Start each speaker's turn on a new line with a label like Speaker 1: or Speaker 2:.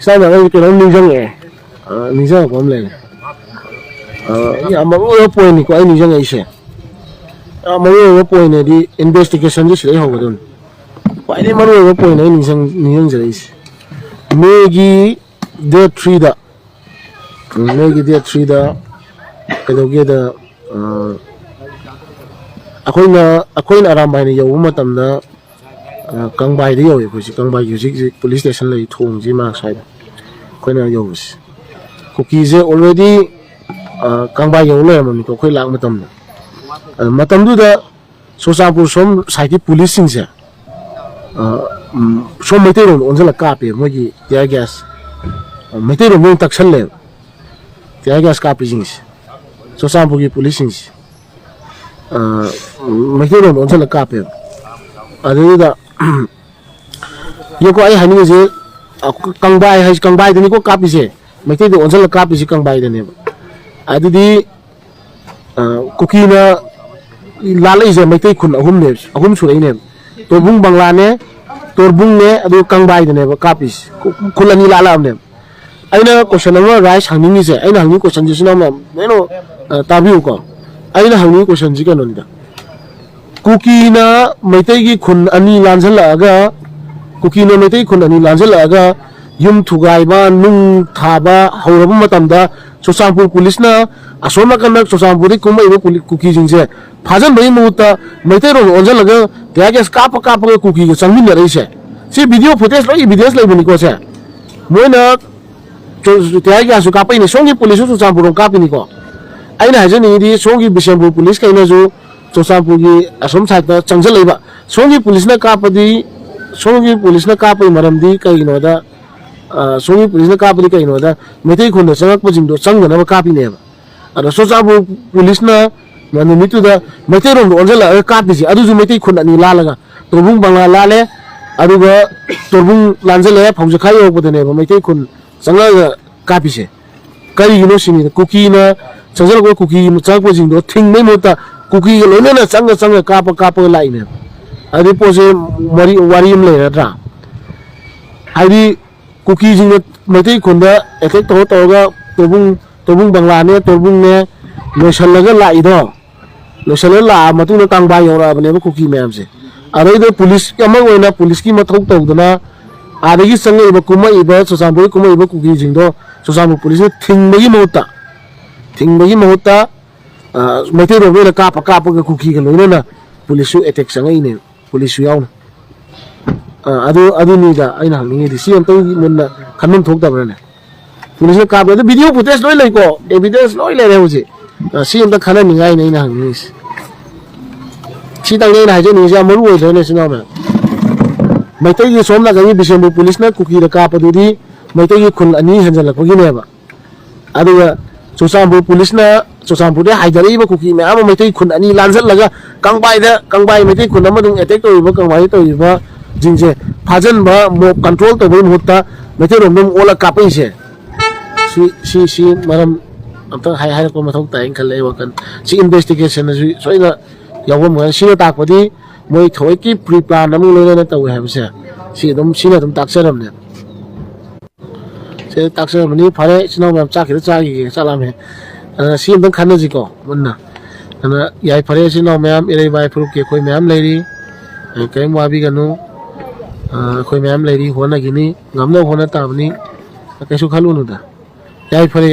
Speaker 1: sao mà cái nó ninh dương của em này nhà mà mỗi point này có ai ninh dương ấy sẽ mỗi point này đi investigation chứ sẽ không có đâu vậy nên mỗi point này ninh dương gì Megi day 3 da Megi day 3 da cái đầu kia da akoin aram bai ne yo matam da kang bai de yo ko si kang bai yu police station lai thong ji ma sai ko na yo si ko ki je already kang bai yo le man ko khoi lak matam du da Sosapur som sai ki police sing se som mai te ron on jala ka pe mo gi tear gas mai te ron mo tak chal le tear gas ka pe jing Sosapur ki police sing mai te ron on jala ka pe adu da yo ko ai hani je kang bai de ni ko ka pi se mai te on jala ka pi si kang bai de ne adu di kuki na lalai je mai te khun ahum su ne torbung bangla ne torbung ne adu kang bai de ne ka pi khulani lala am ne aina question ma rice hangni je aina hangni question ji sina ma no tabiu ko aina hangni question ji ka non da kuki na mai te gi khun ani lanjal aga kuki na mai te khun ani lanjal aga yum thugai ba nung thaba haurabu matam da Sosapur police na asoma kan Sosapur ri kumai bo kuki jing je phajan bai muta mai te ro onjal aga teagas kap kuki ga changmin na reise si video footage loi videos lai buni ko se moina teagas ka pai ne songi police Sosapur ka pini ko aina hajani di songi Bishampur police kai na ju Sosapur gi asom side ta changjal leiba songi police na ka pai maram di kai no da songi police na ka pai kai no da metei khon da changak pajing do chang na ka pi ne ba ada Sosapur police na manu mitu da metei rom onjala ka pi ji adu ju metei khon ani la laga torbung bangla la le adu ga torbung lanjale phauja khai yo bode ne ba metei khon changa ka pi se kai gi no sini kuki na changjal ko kuki mu chang pajing do thing mai mo ta kuki ga lone na changa ka pa lai ne adi pose wari im le ra adi kuki jing metei khon da attack to ga torbung bangla ne torbung ne loisal laga lai do loisal la matu na kang bai yo ra bane kuki ma'am se are do police amang oina police ki mathok tawdana adagi sangai ba kuma iba Sosapur kuma iba kuki jing do Sosapur police thing bagi mauta metei ro be la ka pa ga kuki ga loina na police attack sangai ne police yaw na adu ni da aina hangni di si anto mun na khamen thok da bane police ka ba video footage loi lai ko evidence loi le re hu ji si anta khana ni ngai nei na hangni si tang nei na je ni ja maru oi ne sina ma metei gi som na ga ni Bishampur police na kuki da ka pa du di metei gi khun ani hanjal la ko gi ne ba adu Sosapur police na Sosapur de haidari ba kuki me ama metei khun ani lanjal laga kang bai metei khun ma dung attack to ba kang bai to ba jingje phajan ba mo control to bai mutta metei rom dum ola ka pai se si maram amta hai ko mathok ta ing khale wa kan si investigation na so ina yawam ga si ta ko di moi thoi ki pre plan nam le na taw ha se si dum tak seram ne se tak seram ni phare sino ba cha ki cha la me si dum khan ji ko munna ana yai phare sino ma'am ere bai pru ke koi ma'am leiri kai ma bi ganu koi ma'am leiri hona gini ngamno hona ta bani kai su khalu nu da yai phare